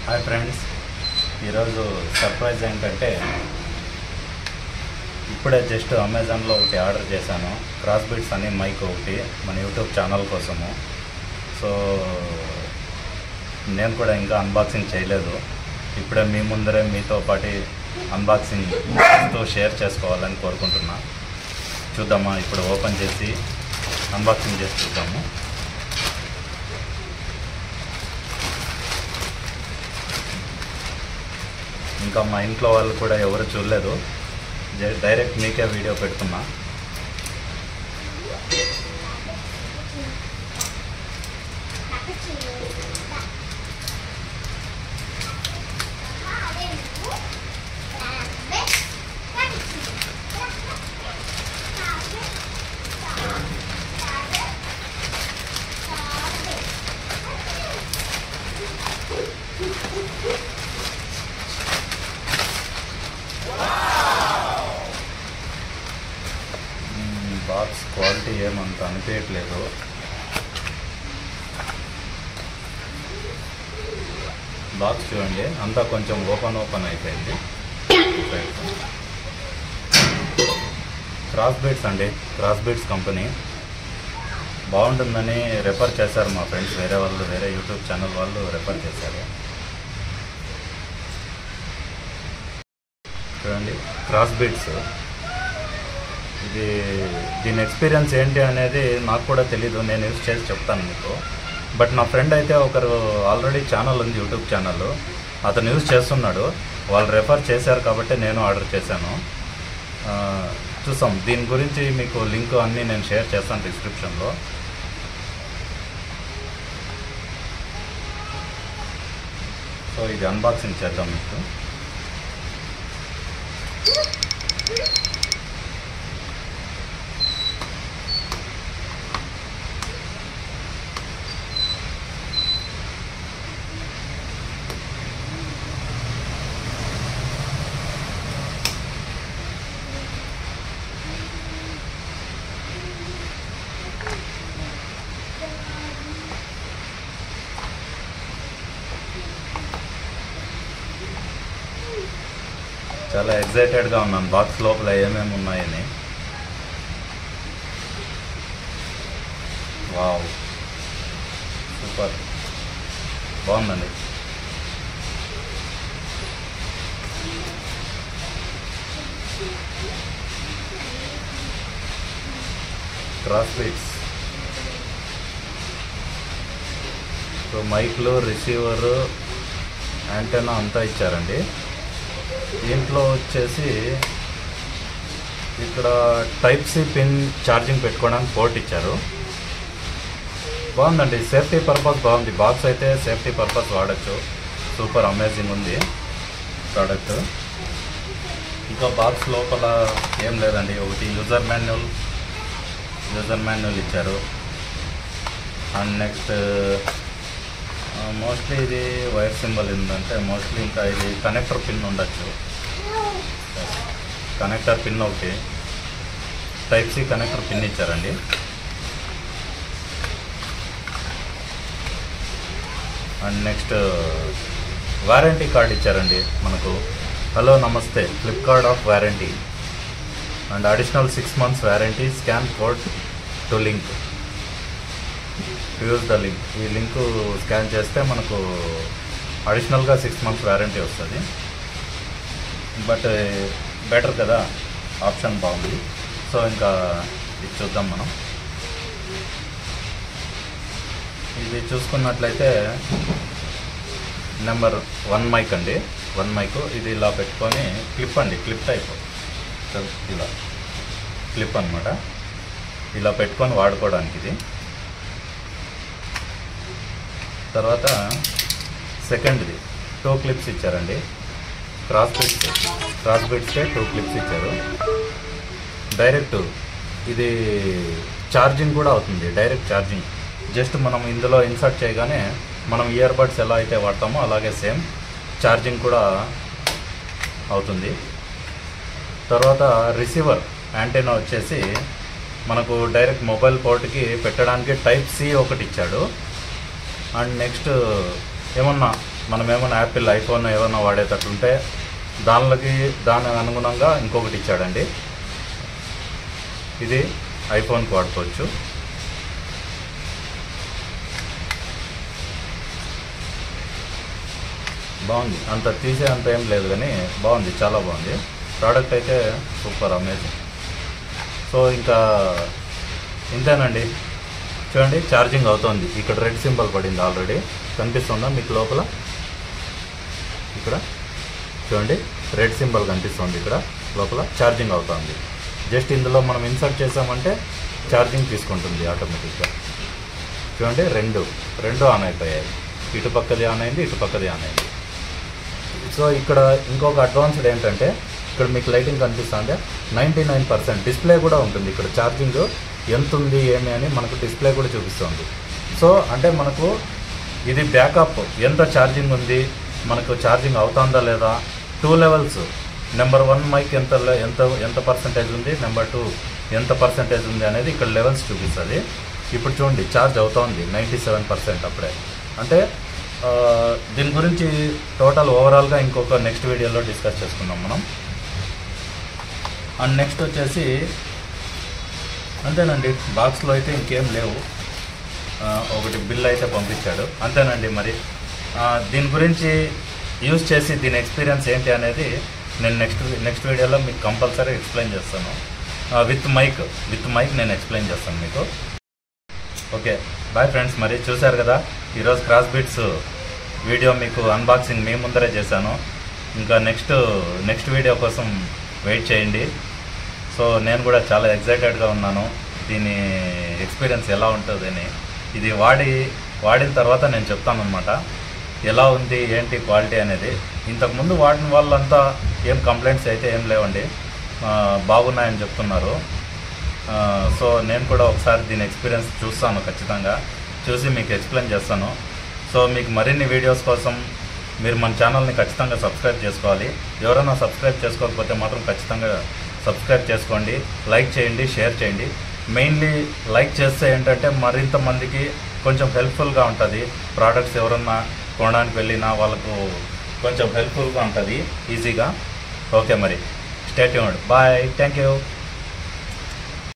Hi friends, ఈరోజు surprise ఏంటంటే ఇప్పుడే జస్ట్ అమెజాన్లో ఒకటి ఆర్డర్ చేశాను. క్రాస్ బీట్స్ అని మైక్ ఒకటి మన యూట్యూబ్ ఛానల్ కోసము. సో నేను కూడా ఇంకా అన్బాక్సింగ్ చేయలేదు. ఇప్పుడే మీ ముందరే మీతో పాటు అన్బాక్సింగ్తో షేర్ చేసుకోవాలని కోరుకుంటున్నా. చూద్దామా, ఇప్పుడు ఓపెన్ చేసి అన్బాక్సింగ్ చేసి చూద్దాము. ఇంకా మా ఇంట్లో వాళ్ళు కూడా ఎవరు చూడలేదు, డైరెక్ట్ మీకే వీడియో పెడుతున్నా. బాక్స్ క్వాలిటీ ఏమంత అనిపించట్లేదు. బాక్స్ చూడండి, అంతా కొంచెం ఓపెన్ అయిపోయింది. క్రాస్ బీట్స్ అండి, క్రాస్ బీట్స్ కంపెనీ బాగుంటుందని రెఫర్ చేశారు మా ఫ్రెండ్స్. వేరే యూట్యూబ్ ఛానల్ వాళ్ళు రెఫర్ చేశారు. చూడండి, క్రాస్ బీట్స్. దీని ఎక్స్పీరియన్స్ ఏంటి అనేది నాకు కూడా తెలీదు, నేను యూజ్ చేసి చెప్తాను మీకు. బట్ నా ఫ్రెండ్ అయితే ఒకరు ఆల్రెడీ ఛానల్ ఉంది, యూట్యూబ్ ఛానల్, అతను యూజ్ చేస్తున్నాడు. వాళ్ళు రెఫర్ చేశారు కాబట్టి నేను ఆర్డర్ చేశాను. చూసాం, దీని గురించి మీకు లింక్ అన్నీ నేను షేర్ చేస్తాను డిస్క్రిప్షన్లో. సో ఇది అన్బాక్సింగ్ చేద్దాం మీకు. చాలా ఎక్సైటెడ్గా ఉన్నాను బాక్స్ లోపల ఏమేమి ఉన్నాయని. వావ్, సూపర్, బాగుందండి. Crossbeats. సో మైక్లు, రిసీవరు, యాంటెనా అంతా ఇచ్చారండి. దీంట్లో వచ్చేసి ఇక్కడ టైప్ సి పిన్ ఛార్జింగ్ పెట్టుకోవడానికి పోర్ట్ ఇచ్చారు. బాగుందండి, సేఫ్టీ పర్పస్ బాగుంది. బాక్స్ అయితే సేఫ్టీ పర్పస్ వాడచ్చు. సూపర్ అమేజింగ్ ఉంది ప్రోడక్ట్. ఇంకా బాక్స్ లోపల ఏం లేదండి, ఒకటి యూజర్ మాన్యువల్ ఇచ్చారు. అండ్ నెక్స్ట్ మోస్ట్లీ ఇది వైర్ సింబల్ ఏంటంటే మోస్ట్లీ ఇంకా ఇది కనెక్టర్ పిన్ ఉండొచ్చు. కనెక్టర్ పిన్ ఒకటి, టైప్ సి కనెక్టర్ పిన్ ఇచ్చారండి. అండ్ నెక్స్ట్ వారంటీ కార్డ్ ఇచ్చారండి మనకు. హలో నమస్తే, Flipkart of warranty and additional 6 months warranty. Scan code to link, use the link. ఈ లింక్ స్కాన్ చేస్తే మనకు అడిషనల్గా 6 months వారంటీ వస్తుంది. బట్ బెటర్ కదా, ఆప్షన్ బాగుంది. సో ఇంకా ఇది చూద్దాం మనం. ఇది చూసుకున్నట్లయితే నెంబర్ 1 మైక్ అండి, 1 మైక్. ఇది ఇలా పెట్టుకొని క్లిప్ అండి, క్లిప్ టైప్, ఇలా క్లిప్ అనమాట. ఇలా పెట్టుకొని వాడుకోవడానికి ఇది. తర్వాత సెకండ్ది 2 క్లిప్స్ ఇచ్చారండి. క్రాస్ బీట్స్కే 2 క్లిప్స్ ఇచ్చారు. డైరెక్ట్ ఇది ఛార్జింగ్ కూడా అవుతుంది, డైరెక్ట్ ఛార్జింగ్. జస్ట్ మనం ఇందులో ఇన్సర్ట్ చేయగానే మనం ఇయర్ బడ్స్ ఎలా అయితే వాడతామో అలాగే సేమ్ ఛార్జింగ్ కూడా అవుతుంది. తర్వాత రిసీవర్ యాంటెనా వచ్చేసి మనకు డైరెక్ట్ మొబైల్ పోర్ట్కి పెట్టడానికి టైప్ సి ఒకటి ఇచ్చాడు. అండ్ నెక్స్ట్ ఏమన్నా మనం ఏమైనా యాపిల్ ఐఫోన్ ఏమైనా వాడేటట్టుంటే దాని అనుగుణంగా ఇంకొకటి ఇచ్చాడండి. ఇది ఐఫోన్కి వాడుకోవచ్చు. బాగుంది, అంత తీసే అంత ఏం లేదు కానీ బాగుంది, చాలా బాగుంది. ప్రోడక్ట్ అయితే సూపర్ అమేజింగ్. సో ఇంకా ఇంతేనండి. చూడండి ఛార్జింగ్ అవుతుంది. ఇక్కడ రెడ్ సింబల్ పడింది ఆల్రెడీ, కనిపిస్తుందా మీకు లోపల? ఇక్కడ చూడండి రెడ్ సింబల్ కనిపిస్తుంది, ఇక్కడ లోపల ఛార్జింగ్ అవుతుంది. జస్ట్ ఇందులో మనం ఇన్సర్ట్ చేసామంటే ఛార్జింగ్ తీసుకుంటుంది ఆటోమేటిక్గా. చూడండి రెండు ఆన్ అయిపోయాయి, ఇటుపక్కది ఆన్ అయింది, ఇటుపక్కది ఆన్ అయింది. సో ఇక్కడ ఇంకొక అడ్వాన్స్డ్ ఏంటంటే ఇక్కడ మీకు లైటింగ్ కనిపిస్తుంది, 99% డిస్ప్లే కూడా ఉంటుంది. ఇక్కడ ఛార్జింగ్ ఎంత ఉంది ఏమి అని మనకు డిస్ప్లే కూడా చూపిస్తుంది. సో అంటే మనకు ఇది బ్యాకప్ ఎంత ఛార్జింగ్ ఉంది, మనకు ఛార్జింగ్ అవుతుందా లేదా, 2 లెవెల్స్. నెంబర్ 1 మైక్ ఎంత పర్సంటేజ్ ఉంది, నెంబర్ 2 ఎంత పర్సంటేజ్ ఉంది అనేది ఇక్కడ లెవెల్స్ చూపిస్తుంది. ఇప్పుడు చూడండి ఛార్జ్ అవుతుంది 97% అప్పుడే. అంటే దీని గురించి టోటల్ ఓవరాల్గా ఇంకొక నెక్స్ట్ వీడియోలో డిస్కస్ చేసుకుందాం మనం. అండ్ నెక్స్ట్ వచ్చేసి అంతేనండి, బాక్స్లో అయితే ఇంకేం లేవు. ఒకటి బిల్ అయితే పంపించాడు, అంతేనండి. మరి దీని గురించి యూజ్ చేసి దీని ఎక్స్పీరియన్స్ ఏంటి అనేది నేను నెక్స్ట్ వీడియోలో మీకు కంపల్సరీ ఎక్స్ప్లెయిన్ చేస్తాను. విత్ మైక్ నేను ఎక్స్ప్లెయిన్ చేస్తాను మీకు. Okay bye friends. మరి చూశారు కదా ఈరోజు క్రాస్ బీట్స్ వీడియో మీకు అన్బాక్సింగ్ మీ ముందరే చేశాను. ఇంకా నెక్స్ట్ వీడియో కోసం వెయిట్ చేయండి. సో నేను కూడా చాలా ఎక్సైటెడ్గా ఉన్నాను దీని ఎక్స్పీరియన్స్ ఎలా ఉంటుందని. ఇది వాడిన తర్వాత నేను చెప్తాను అనమాట ఎలా ఉంది ఏంటి క్వాలిటీ అనేది. ఇంతకుముందు వాడిన వాళ్ళంతా ఏం కంప్లైంట్స్ అయితే ఏం లేవండి, బాగున్నాయని చెప్తున్నారు. సో నేను కూడా ఒకసారి దీని ఎక్స్పీరియన్స్ చూస్తాను, ఖచ్చితంగా చూసి మీకు ఎక్స్ప్లెయిన్ చేస్తాను. సో మీకు మరిన్ని వీడియోస్ కోసం మీరు మన ఛానల్ని ఖచ్చితంగా సబ్స్క్రైబ్ చేసుకోవాలి. ఎవరైనా సబ్స్క్రైబ్ చేసుకోకపోతే మాత్రం ఖచ్చితంగా సబ్స్క్రైబ్ చేసుకోండి, లైక్ చేయండి, షేర్ చేయండి. మెయిన్లీ లైక్ చేస్తే ఏంటంటే మరింత మందికి కొంచెం హెల్ప్ఫుల్గా ఉంటుంది. ప్రోడక్ట్స్ ఎవరన్నా కొనడానికి వెళ్ళినా వాళ్ళకు కొంచెం హెల్ప్ఫుల్గా ఉంటుంది ఈజీగా. ఓకే మరి stay tuned, bye, thank you.